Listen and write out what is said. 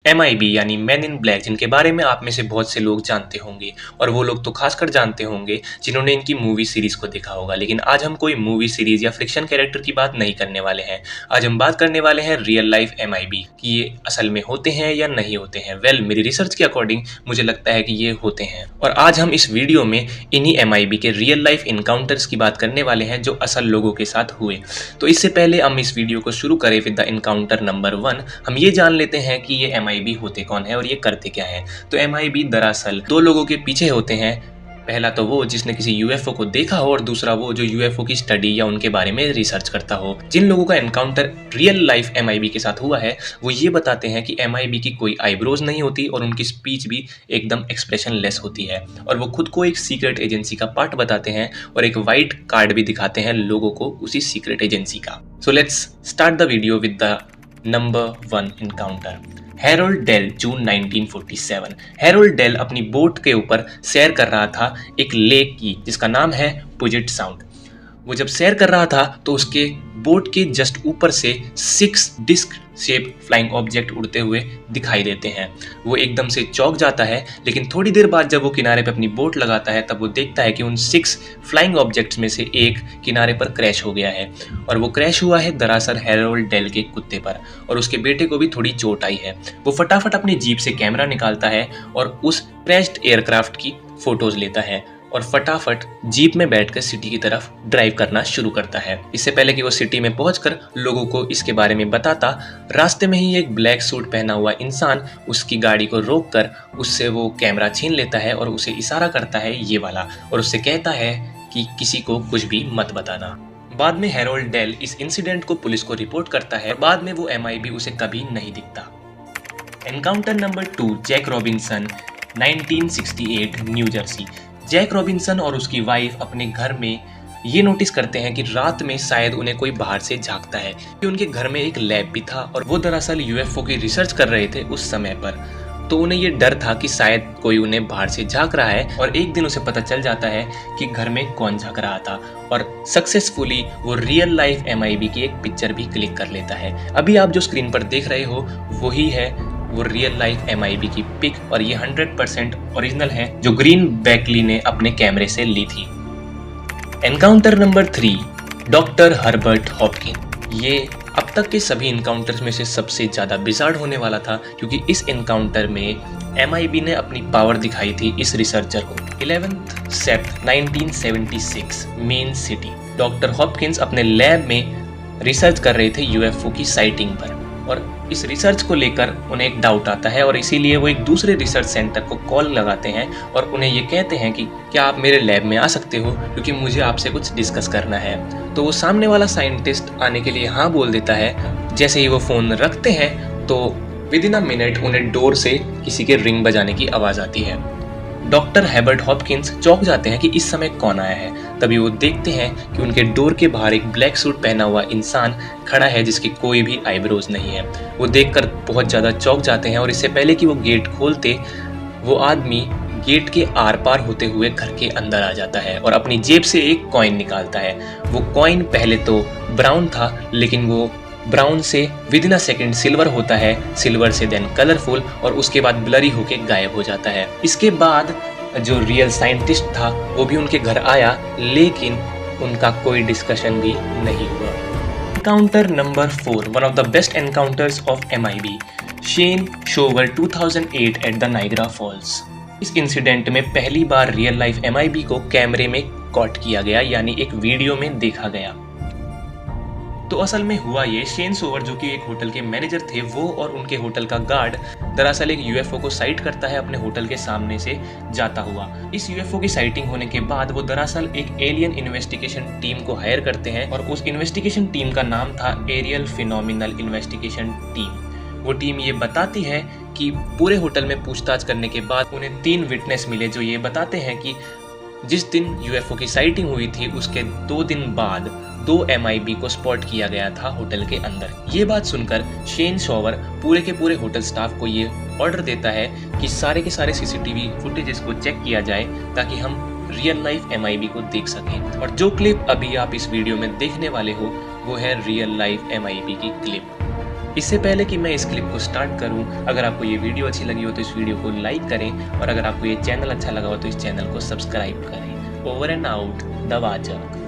MIB यानी man in black, जिनके बारे में आप में से बहुत से लोग जानते होंगे, और वो लोग तो खासकर जानते होंगे जिन्होंने इनकी मूवी सीरीज को देखा होगा। लेकिन आज हम कोई मूवी सीरीज या फ्रिक्शन कैरेक्टर की बात नहीं करने वाले हैं। आज हम बात करने वाले हैं रियल लाइफ MIB कि ये असल में होते हैं या नहीं होते हैं। मेरी रिसर्च के अकॉर्डिंग मुझे लगता है कि ये होते हैं, और आज हम इस वीडियो में इन्हीं MIB के रियल लाइफ इनकाउंटर्स की बात करने वाले हैं जो असल लोगों के साथ हुए। तो इससे पहले हम इस वीडियो को शुरू करें विद द इनकाउंटर नंबर 1, हम ये जान लेते हैं कि ये MIB होते कौन है और ये करते क्या है। तो MIB दरअसल दो लोगों के पीछे होते हैं। पहला तो वो जिसने किसी UFO को देखा हो, और दूसरा वो जो UFO की स्टडी या उनके बारे में रिसर्च करता हो। जिन लोगों का एनकाउंटर रियल लाइफ MIB के साथ हुआ है वो ये बताते हैं कि MIB की कोई आईब्रोज नहीं होती और उनकी स्पीच भी एकदम एक्सप्रेशन लेस होती है, और वो खुद को एक सीक्रेट एजेंसी का पार्ट बताते हैं और एक वाइट कार्ड भी दिखाते हैं लोगों को उसी सीक्रेट एजेंसी का। So let's start the video with the number 1 encounter. Harold Dale, June 1947। Harold Dale अपनी बोट के ऊपर सैर कर रहा था एक लेक की जिसका नाम है पुजेट साउंड। वो जब सैर कर रहा था तो उसके बोट के जस्ट ऊपर से 6 डिस्क शेप फ्लाइंग ऑब्जेक्ट उड़ते हुए दिखाई देते हैं। वो एकदम से चौंक जाता है, लेकिन थोड़ी देर बाद जब वो किनारे पे अपनी बोट लगाता है तब वो देखता है कि उन 6 फ्लाइंग ऑब्जेक्ट्स में से एक किनारे पर क्रैश हो गया है, और वो क्रैश हुआ है दरअसल हैरोल्ड डेल के कुत्ते पर, और उसके बेटे को भी थोड़ी चोट आई है। वो फटाफट अपनी जीप से कैमरा निकालता है और उस क्रैश्ड एयरक्राफ्ट की फोटोज लेता है और फटाफट जीप में बैठकर सिटी की तरफ ड्राइव करना शुरू करता है। इससे पहले कि वो सिटी में पहुंचकर लोगों को इसके बारे में बताता, रास्ते में ही एक ब्लैक सूट पहना हुआ इंसान उसकी गाड़ी को रोककर उससे वो कैमरा छीन लेता है और उसे इशारा करता है ये वाला, और उससे कहता है कि किसी को कुछ भी मत बताना। बाद में हैरोल्ड डेल इस इंसिडेंट को पुलिस को रिपोर्ट करता है, और बाद में वो MIB उसे कभी नहीं दिखता। Encounter number 2, Jack Robinson, 1968, New Jersey. Jack Robinson और उसकी वाइफ अपने घर में ये नोटिस करते हैं कि रात में शायद उन्हें कोई बाहर से झांकता है, कि उनके घर में एक लैब भी था और वो दरअसल UFO की रिसर्च कर रहे थे उस समय पर। तो उन्हें ये डर था कि शायद कोई उन्हें बाहर से झांक रहा है, और एक दिन उसे पता चल जाता है कि घर में कौन झांक रहा था, और सक्सेसफुली वो रियल लाइफ MIB की एक पिक्चर भी क्लिक कर लेता है। अभी आप जो स्क्रीन पर देख रहे हो वही है वो रियल लाइफ MIB की पिक, और ये 100% ओरिजिनल है जो ग्रीन बैकली ने अपने कैमरे से ली थी। Encounter number 3, doctor Herbert Hopkin. ये अब तक के सभी इनकाउंटर्स में से सबसे ज्यादा बिजार्ड होने वाला था, क्योंकि इस इनकाउंटर में MIB ने अपनी पावर दिखाई थी इस रिसर्चर को। 11 September 1976, main city. Doctor Hopkins अपने लैब में रिसर्च कर रहे थे UFO की साइटिंग पर, और इस रिसर्च को लेकर उन्हें एक डाउट आता है, और इसीलिए वो एक दूसरे रिसर्च सेंटर को कॉल लगाते हैं और उन्हें ये कहते हैं कि क्या आप मेरे लैब में आ सकते हो, क्योंकि मुझे आपसे कुछ डिस्कस करना है। तो वो सामने वाला साइंटिस्ट आने के लिए हाँ बोल देता है। जैसे ही वो फ़ोन रखते हैं तो विद इन अ मिनट उन्हें डोर से किसी के रिंग बजाने की आवाज़ आती है। डॉक्टर हर्बर्ट हॉपकिंस चौंक जाते हैं कि इस समय कौन आया है। तभी वो देखते हैं कि उनके डोर के बाहर एक ब्लैक सूट पहना हुआ इंसान खड़ा है जिसकी कोई भी आईब्रोज नहीं है। वो देखकर बहुत ज़्यादा चौंक जाते हैं, और इससे पहले कि वो गेट खोलते वो आदमी गेट के आर पार होते हुए घर के अंदर आ जाता है और अपनी जेब से एक कॉइन निकालता है। वो कॉइन पहले तो ब्राउन था, लेकिन वो ब्राउन से with in a second silver होता है, सिल्वर से देन कलरफुल, और उसके बाद ब्लरी होके गायब हो जाता है। इसके बाद जो रियल साइंटिस्ट था वो भी उनके घर आया, लेकिन उनका कोई डिस्कशन भी नहीं हुआ। Encounter number 4, one of the best encounters of MIB, Shane Shover, 2008 at the Niagara Falls. इस इंसिडेंट में पहली बार रियल लाइफ MIB को कैमरे में कॉट किया गया, यानी एक वीडियो में देखा गया। तो असल में हुआ ये, शेन सोवर जो कि एक होटल के मैनेजर थे, वो और उनके होटल का गार्ड दरअसल एक UFO को साइट करता है अपने होटल के सामने से जाता हुआ। इस UFO की साइटिंग होने के बाद वो दरअसल एक एलियन इन्वेस्टिगेशन टीम को हायर करते हैं, और उस इन्वेस्टिगेशन टीम का नाम था एरियल फिनोमिनल इन्वेस्टिगेशन टीम। वो टीम ये बताती है कि पूरे होटल में पूछताछ करने के बाद उन्हें 3 विटनेस मिले जो ये बताते हैं कि जिस दिन UFO की साइटिंग हुई थी उसके 2 दिन बाद 2 MIB को स्पॉट किया गया था होटल के अंदर। ये बात सुनकर शेन शॉवर पूरे के पूरे होटल स्टाफ को ये ऑर्डर देता है कि सारे के सारे CCTV फुटेजेस को चेक किया जाए ताकि हम रियल लाइफ MIB को देख सकें। और जो क्लिप अभी आप इस वीडियो में देखने वाले हो वो है रियल लाइफ MIB की क्लिप। इससे पहले कि मैं इस क्लिप को स्टार्ट करूं, अगर आपको ये वीडियो अच्छी लगी हो तो इस वीडियो को लाइक करें और अगर आपको ये चैनल अच्छा लगा हो तो इस चैनल को सब्सक्राइब करें। ओवर एंड आउट, द वाचक।